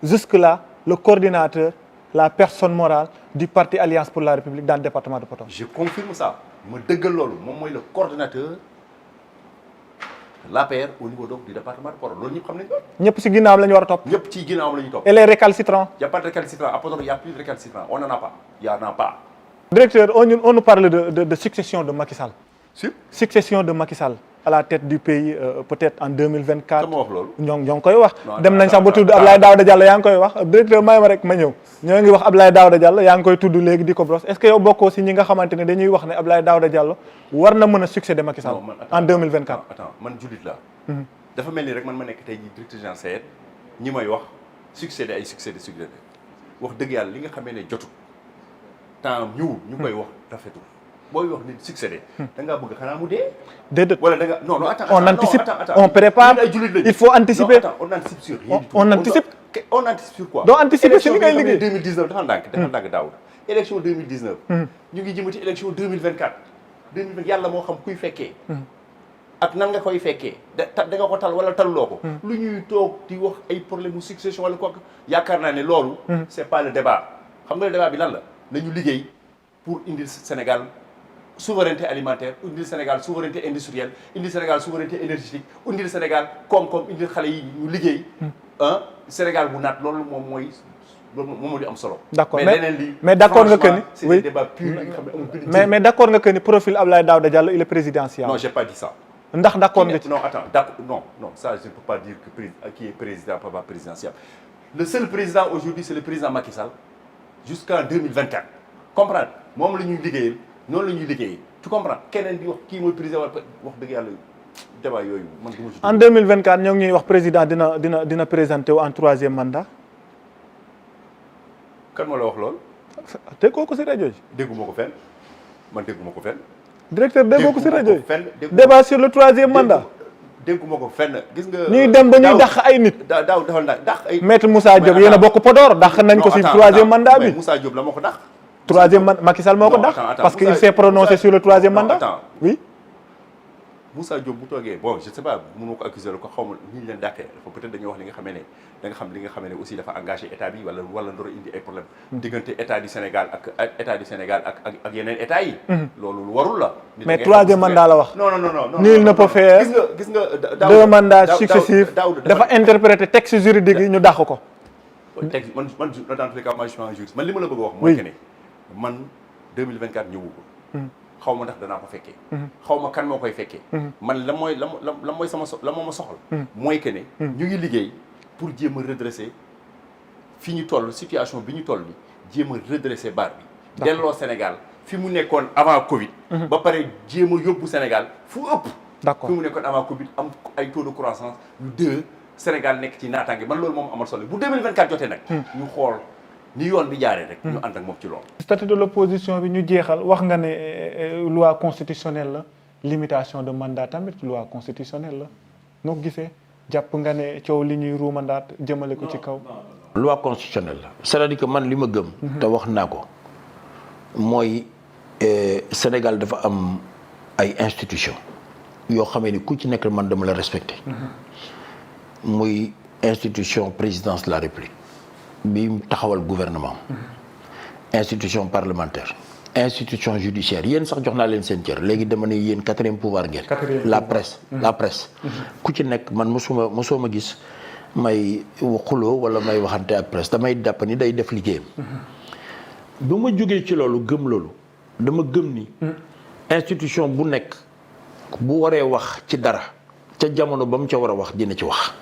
jusque-là le coordinateur la personne morale du parti Alliance pour la République dans le département de Podor. je confirme ça ma dëggal loolu moom mooy le coordonnateur l'APR au niveau donc du département de Podor loolu ñëpp xam nañ ko. ñëpp ci ginnaawam la ñu war a topp. ñëpp ci ginnaawam la ñu topp. et les récalcitrants. y a pas de récalcitrants à Podor y a plus de récalcitrants on n'en a pas y en a pas. Directeur on nous parle de succession de Macky Sall. Succession de Macky Sall à la tête du pays peut-être en 2024. Comment wax loolu. ñoo ngi koy wax. non dem nañ sax ba tudd Ablaye Daouda Diallo yaa ngi koy wax directeur may ma rek ma ñëw. ñoo ngi wax Ablaye Daouda Diallo yaa ngi koy tudd léegi di ko bros est-ce que yow bokkoo si ñi nga xamante ne dañuy wax ne Ablaye Daouda Diallo war na mën a succéder Macky Sall en 2024. attends man jullit laa. dafa mel ni rek man ma nekk tey jii directeur général SAED ñi may wax succéder wax dëgg yàlla li nga xamee ne jotul temps ñëwul ñu koy wax rafetul booy wax nit succéder da ngaa bëgg xanaa mu dee. déedéet wala da nga non attends on anticipe on prépare il faut anticiper. non on anticipe sur rien du tout. on anticipe. on anticipe sur quoi. doo anticiper si li ngay liggéey. 2019 dafa ndànk Daouda élection 2019. ñu ngi jëmati élection 2024. 2024 yàlla moo xam kuy fekkee. ak nan nga koy fekkee da nga ko tal wala taluloo ko. lu ñuy toog di wax ay problème mu succession wala quoi yaakaar naa ne loolu. c'est pas le débat xam nga le débat bi lan la nañu liggéey pour indil Sénégal souveraineté alimentaire indil Sénégal souveraineté industrielle indil Sénégal souveraineté énergétique indil Sénégal koom-koom indil xale yi ñu liggéey. Sénégal bu naat loolu moom moo di am solo. d'accord mais mais d'accord nga que ni c'est des débats purs yi nga xam ne amul mais d'accord nga que ni profil Ablaye Daouda Diallo il est présidentiel. non j'ai pas dit ça. ndax d'accord nga ci. non attends d'accord non ça je ne peux pas dire que qui est président pas présidentiel. Le seul président aujourd'hui c'est le président Macky Sall jusqu'en 2024 comprendre moom la ñuy liggéeyal noonu la ñuy liggéeyee tu comprends keneen di wax kii mooy président wala wax dëgg yàlla débat yooyu man du ma ci. en 2024 ñoo ngi ñuy wax président dina présenter wu en troisième mandat. kan moo la wax loolu. déggoo ko si rajo yi. dégguma ko fenn man dégguma ko fenn. directeur déggoo ko si rajo yi. fenn débat sur le troisième mandat. dégguma ko fenn gis nga. ñuy dem ba ñuy dàq ay nit. daaw defal na dàq ay. maître Moussa Diop yéen a bokk Podor dàq nañ ko si troisième mandat bi. Moussa Diop la moo ko dàq. troisième mandat Macky Sall moo ko dàq. parce que il s'est prononcé sur le troisième mandat. oui. Moussa Diop bu toogee bon je sais pas mënu ko accuser la ko xaw ma ni ñu leen dàqee dafa peut-être dañuy wax li nga xamee ne da nga xam li nga xamee ne aussi dafa engagé état bi wala ndoro indi ay problème diggante état du Sénégal ak yeneen état yi. loolu lu warul la. mais troisième mandat la wax. non. nul ne peut faire gis nga deux mandats successifs dafa interpréter texte juridique yi ñu dàq ko. texte man dans tous les cas moi je suis un juriste man li ma la bëgg a wax. mooy que ne man 2024 ñëwu ko. xaw ma ndax danaa ko fekkee. xaw ma kan moo koy fekkee. man la mooy la moo ma soxal. mooy que ne. ñu ngi liggéey pour jéem a redresser fi ñu toll situation bi ñu toll ni jéem a redresser barre bi. delloo Sénégal fi mu nekkoon avant Covid. ba pare jéem a yóbbu Sénégal fu ëpp. d'accord fi mu nekkoon avant Covid am ay taux de croissance yu 2 Sénégal nekk ci naataange man loolu moom amal solo bu 2024 jotee nag. ñu xool. ni yoon bi jaaree rek. ñu ànd ak moom ci loolu. statut de l'opposition bi ñu jeexal wax nga ne loi constitutionnelle la limitation de mandat tamit loi constitutionnelle la noo gisee jàpp nga ne coow li ñuy ruumandaat jëmale ko ci kaw. loi constitutionnelle la c'est-à-dire que man li ma gëm. te wax naa ko mooy Sénégal dafa am ay institutions yoo xamee ni ku ci nekk man dama la respecté. muy institution présidence de la République. bi taxawal gouvernement institution parlementaire institution judiciaire yéen sax jox naa leen seen cër léegi dama ne yéen 4e pouvoir ngeen la presse ku ci nekk man mosoo ma gis may xuloo wala may waxante ak presse damay jàpp ni day def liggéeyam. bu ma jógee ci loolu gëm loolu dama gëm ni. institution bu nekk bu waree wax ci dara ca jamono ba mu ca war a wax dina ci wax.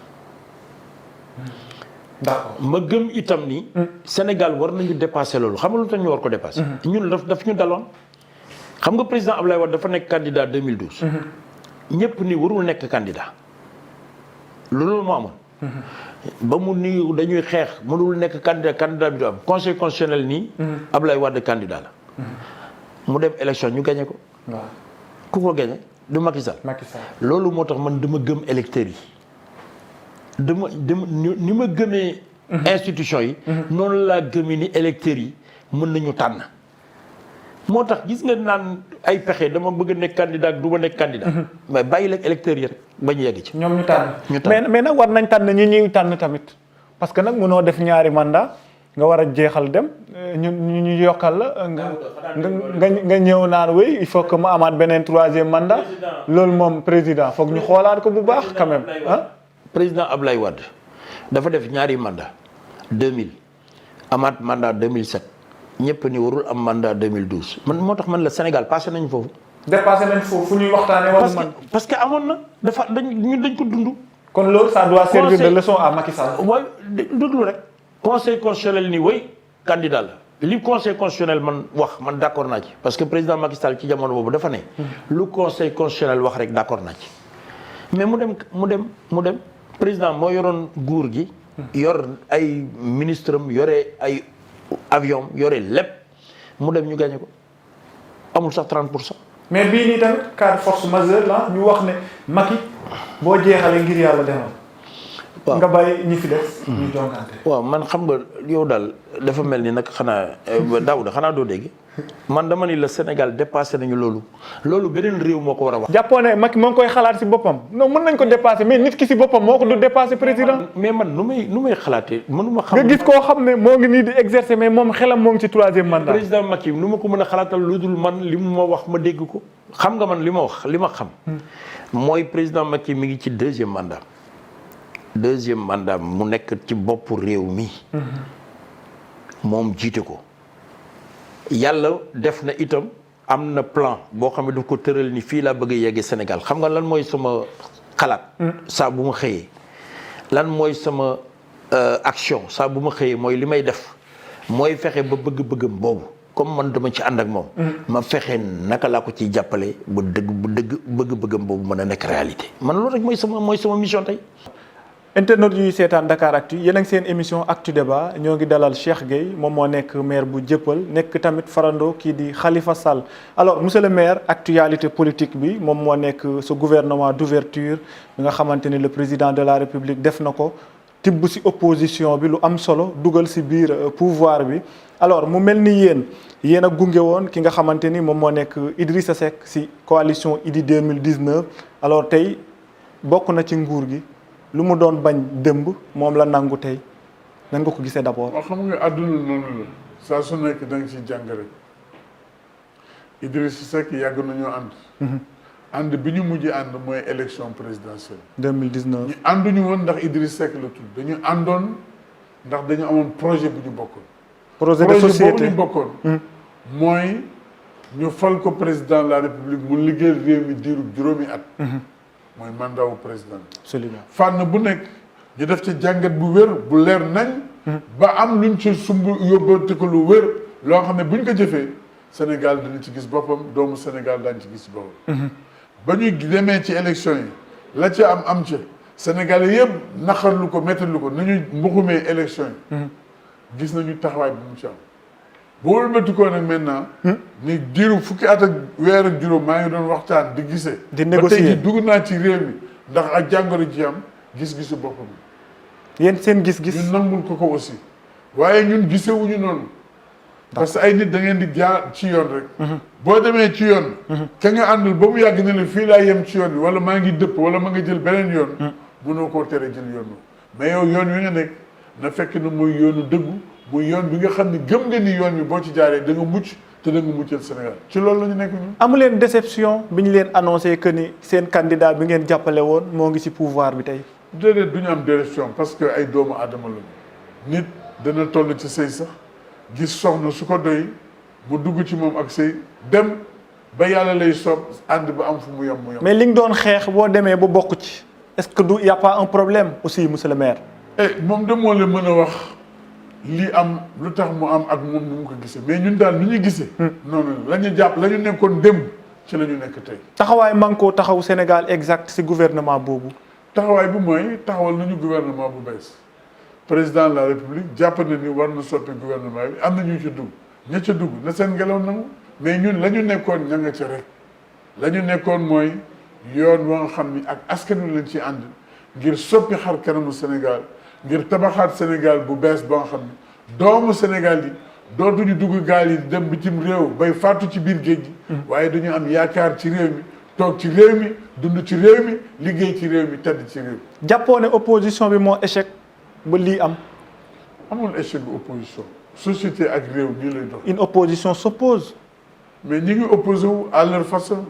d'accord ma gëm itam ni. Sénégal war nañu dépasser loolu xam nga lu tax ñu war ko dépasser. ñun daf ñu daloon. xam nga président Abdoulaye Wade dafa nekk candidat 2012. ñëpp ni warul nekk candidat. loolu moo amoon. ba mu ni dañuy xeex mënul nekk candidat bi du am conseil constitutionnel nii. Abdoulaye Wade candidat la. mu dem élection ñu gagné ko. waaw ku ko gagné du Macky Sall. loolu moo tax man dama gëm électeurs yi. dama ni ma gëmee. institution yi. noonu laa gëmee ni électeurs yi mën nañu tànn. moo tax gis nga naan ay pexe dama bëgg a nekk candidat du ma nekk candidat. mais bàyyi leen électeurs yi rek bañ yegg ci. ñoom ñu tànn mais nag war nañ tànn ñi ñuy tànn tamit parce que nag mënoo def ñaari mandat nga war a jeexal dem ñu yokkal la nga ñëw naan wéy il faut que mu amaat beneen 3e mandat loolu moom président foog ñu xoolaat ko bu baax quand même ah. président Ablaye Wade dafa def ñaari mandat 2000 amaat mandat 2007. ñëpp ni warul am mandat 2012 man moo tax man la Sénégal passé nañ foofu. dépassé nañ foofu fu ñuy waxtaanee. parce que amoon na dañ ko dund. kon loolu ça doit servir de leçon à Macky Sall. waaye déglu rek. conseil constitutionnel ni way candidat la li conseil constitutionnel man wax man d'accord naa ci parce que président Macky Sall ci jamono boobu dafa ne. lu conseil constitutionnel wax rek d'accord naa ci. mais mu dem président moo yoroon nguur gi. yor ay ministre am yore ay. avion yore lépp mu dem ñu gagné ko amul sax 30%. mais bii nii tamit cas de force majeure la ñu wax ne Macky boo jeexalee ngir yàlla demal. waaw nga bàyyi ñi fi des. ñu jonkante. waaw man xam nga yow daal dafa mel ni nag xanaa Daouda xanaa doo dégg man dama ni la Sénégal dépassé nañu loolu beneen réew moo ko war a wax. jàppoo ne Macky moo ngi koy xalaat si boppam non mën nañ ko dépassé mais nit ki si boppam moo ko du dépassé président. mais man nu may xalaatee mënuma xam. nga gis koo xam ne moo ngi nii di exercer mais moom xelam moo ngi ci 3e mandat. président Macky nu ma ko mën a xalaatal lu dul man li mu ma wax ma dégg ko xam nga man li ma wax li ma xam. mooy président Macky mi ngi ci 2e mandat. 2e mandat mu nekk ci boppu réew mi. moom jiite ko. yàlla def na itam am na plan boo xam ne daf ko tëral ni fii laa bëgg a yeggee Sénégal xam nga lan mooy sama xalaat. saa bu ma xëyee. lan mooy sama action saa bu ma xëyee mooy li may def mooy fexe ba bëgg-bëggam boobu comme man dama ci ànd ak moom. ma fexe naka laa ko ciy jàppale ba bëgg-bëggam boobu mën a nekk réalité. man loolu rek mooy sama mission tey. internet yuy seetaan Dakaractu yéen a ngi seen émission Actu Débat ñoo ngi dalal Cheikh Gueye moom moo nekk maire bu Dieuppeul nekk tamit farando kii di Khalifa Sall alors monsieur le maire actualité politique bi moom moo nekk ce gouvernement d'ouverture bi nga xamante ni le président de la République def na ko tibb si opposition bi lu am solo dugal si biir pouvoir bi alors mu mel ni yéen a gunge woon ki nga xamante ni moom moo nekk Idrissa Seck si coalition Idy 2019 alors tey bokk na ci nguur gi lu mu doon bañ démb moom la nangu tey nan nga ko gisee d'abord. waaw xam nga àdduna noonu la saa su nekk da nga ciy jàng rek Idrissa Seck yàgg nañoo ànd. ànd bi ñu mujj ànd mooy élection présidentielle. 2019 ñu ànduñu woon ndax Idrissa Seck la tudd dañu àndoon ndax dañu amoon projet bu ñu bokkoon. projet de société boobu ñu bokkoon. mooy ñu fal ko président de la république mu liggéeyal réew mi diiru juróomi at. mooy mandat wu président. absolument fànn bu nekk ñu def ci jàngat bu wér bu leer nañ. ba am luñ ci sumb yóbbante ko lu wér loo xam ne buñ ko jëfee Sénégal dina ci gis boppam doomu Sénégal daañu ci gis boppam. ba ñuy demee ci élection yi la ca am ca Sénégalais yëpp naqarlu ko méttalu ko nañu mbuxumee élection yi. gis nañu taxawaay bi mu ci am. bu wëlbati ko nag maintenant. ni diiru fukki at ak weer ak juróom maa ngi doon waxtaan di gisee. di négocier ba tey jii dugg naa ci réew mi ndax ak jàngoro ji am gis-gisu boppam. yéen seen gis-gis. ñun nangul ko aussi waaye ñun gisewuñu noonu. parce que ay nit da ngeen di jaar ci yoon rek. boo demee ci yoon. ka nga àndal ba mu yàgg ne la fii laa yem ci yoon bi wala maa ngi dëpp wala ma nga jël beneen yoon. mënoo koo tere jël yoon mais yow yoon wi nga nekk na fekk na muy yoonu dëggu. muy yoon bi nga xam ne gëm nga ni yoon bi boo ci jaaree da nga mucc te da nga muccal Sénégal ci loolu la ñu nekk ñun. amu leen déception bi ñu leen annoncé que ni seen candidat bi ngeen jàppale woon moo ngi ci pouvoir bi tey. déedéet du ñu am direction parce que ay doomu aadama lañu nit dana toll ci sëy sax gis soxna su ko doy mu dugg ci moom ak sëy dem ba yàlla lay soob ànd ba am fu mu yem mu yem. mais li nga doon xeex boo demee ba bokk ci est-ce que du y a pas un problème aussi monsieur le maire. moom de moo la mën a wax lii am lu tax mu am ak moom ni mu ko gisee mais ñun daal ni ñu gisee. noonu la ñu jàpp la ñu nekkoon démb ci la ñu nekk tey. taxawaay Manko Taxawu Sénégal exact ci gouvernement boobu. taxawaay bi mooy taxawal nañu gouvernement bu bees président de la république jàpp na ni war na soppi gouvernement bi am na ñu ci dugg ña ca dugg na seen ngelaw nangu mais ñun la ñu nekkoon ña nga ca rek la ñu nekkoon mooy yoon wa nga xam ni ak askan wi lañ ci ànd ngir soppi xar kanamu Sénégal ngir tabaxaat Sénégal bu bees ba nga xam ni doomu Sénégal yi dootuñu dugg gaal yi dem bitim réew bay faatu ci biir géej gi. waaye dañu am yaakaar ci réew mi toog ci réew mi dund ci réew mi liggéey ci réew mi tedd ci réew mi. jàppoo ne opposition bi moo échec ba lii am. amul échec bu opposition société ak réew nii lay dox. une opposition s'oppose. mais ñi ngi opposé wu à leur façon.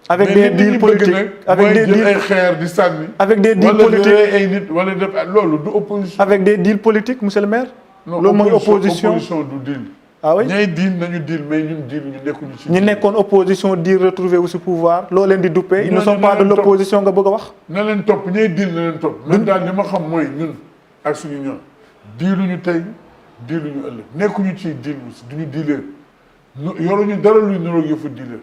avec des deals politiques avec des deals ay xeer di sànni. avec des deals wala politiques yooyu ay nit wala def loolu du opposition. avec des deals politiques monsieur le maire. loolu mooy opposition du deal. ah oui ñay deal nañu deal mais ñun deal ñu nekkuñu ci. ñi nekkoon opposition di retrouver wu si pouvoir loo leen di duppee. ils ne sont pas de l'opposition nga bëgg a wax. na leen topp ñay deal na leen topp. man daal li ma xam mooy ñun ak suñu ñoom dealuñu tey dealuñu ëllëg nekkuñu ci deal duñu dealer yoruñu dara luy niroog yëfu dealer.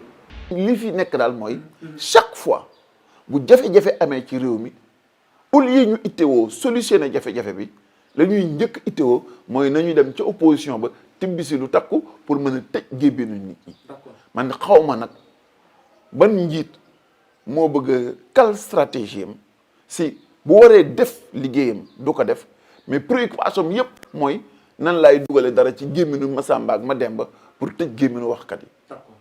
li fi nekk daal mooy chaque fois bu jafe-jafe amee ci réew mi au lieu ñu ittewoo solutionné jafe-jafe bi la ñuy njëkk ittewoo mooy nañu dem ca opposition ba tibbisi lu takku pour mën a tëj gébbinu nit ñi. man xaw ma nag ban njiit moo bëgg a kal stratégie am si bu waree def liggéeyam du ko def mais préoccupation am yépp mooy nan laay dugale dara ci gémminu Massamba ak Mademba pour tëj gémminu waxkat yi.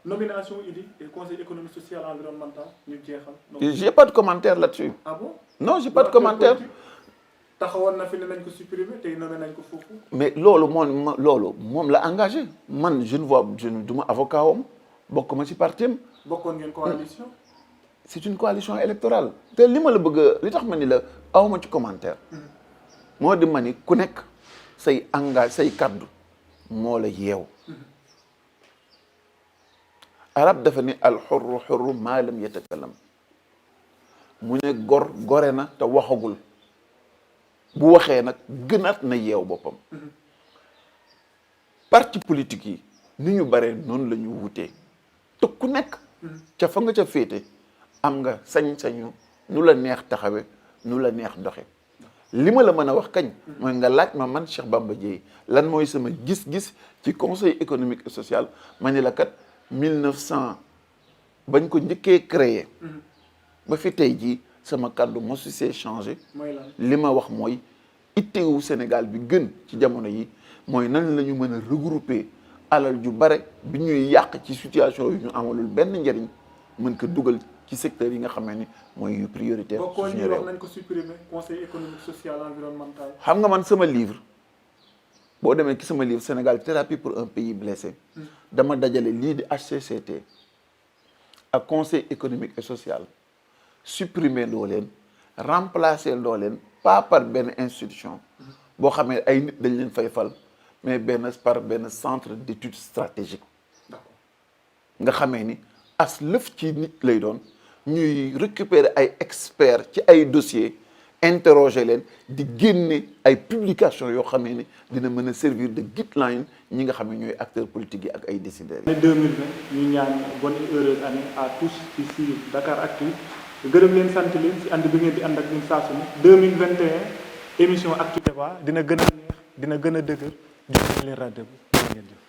nomination IDI et conseil économique social et environnemental ñu jeexal. j'ai pas de commentaire là-dessus. ah bon non j'ai pas de commentaire. taxawoon na fi ne nañ ko supprimer tey nommé nañ ko foofu. mais loolu moom la engagé man je ne vois du ma avocat wam bokk ma ci parti am. bokkoon ngeen coalition. c'est une coalition électorale. te li ma la bëgg li tax ma ni la awma ci commentaire. moo di ma ni ku nekk say say kaddu moo la yeew. arab dafa ni al xurru xurru maa lam yatakallam mu ne gore na te waxagul bu waxee nag gënaat na yeew boppam. parti politique yi ni ñu bare noonu la ñu wutee te ku nekk ca fa nga ca féete am nga sañ-sañu nu la neex taxawe nu la neex doxe li ma la mën a wax kañ mooy nga laaj ma man Cheikh Bamba Dièye lan mooy sama gis-gis ci conseil économique et social ma ni la kat 1900 bañ ko njëkkee créé ba fi tey jii sama kàddu mosu see changé li ma wax mooy itteewu Sénégal bi gën ci jamono yi mooy nan la ñu mën a regrouper alal ju bare bi ñuy yàq ci situation yu ñu amalul benn njëriñ mën ko dugal ci secteur yi nga xam ne mooy yu prioritaire suñu réew. nañ ko supprimer conseil économique social environnemental. xam nga man sama livre boo demee ci sama livre Sénégal thérapie pour un pays blessé dama dajale lii di HCCT ak conseil économique et social supprimer loo leen remplacer loo leen pas par benn institution boo xamee ay nit dañ leen fay fal mais par benn centre d'études stratégiques nga xamee ni as lëf ci nit lay doon ñuy récupérer ay experts ci ay dossiers interroger leen di génne ay publications yoo xamee ni dina mën a servir de guideline ñi nga xam ne ñooy acteurs politiques yi ak ay décideurs yi. année 2020 ñu ñaan bonne et heureuse année à tous ci si Dakaractu gërëm leen sant leen si ànd bi ngeen di ànd ak ñun saa su ne 2021 émission Actu Débat dina gën a neex dina gën a dëgër jox leen rendez-vous ngeen jëf.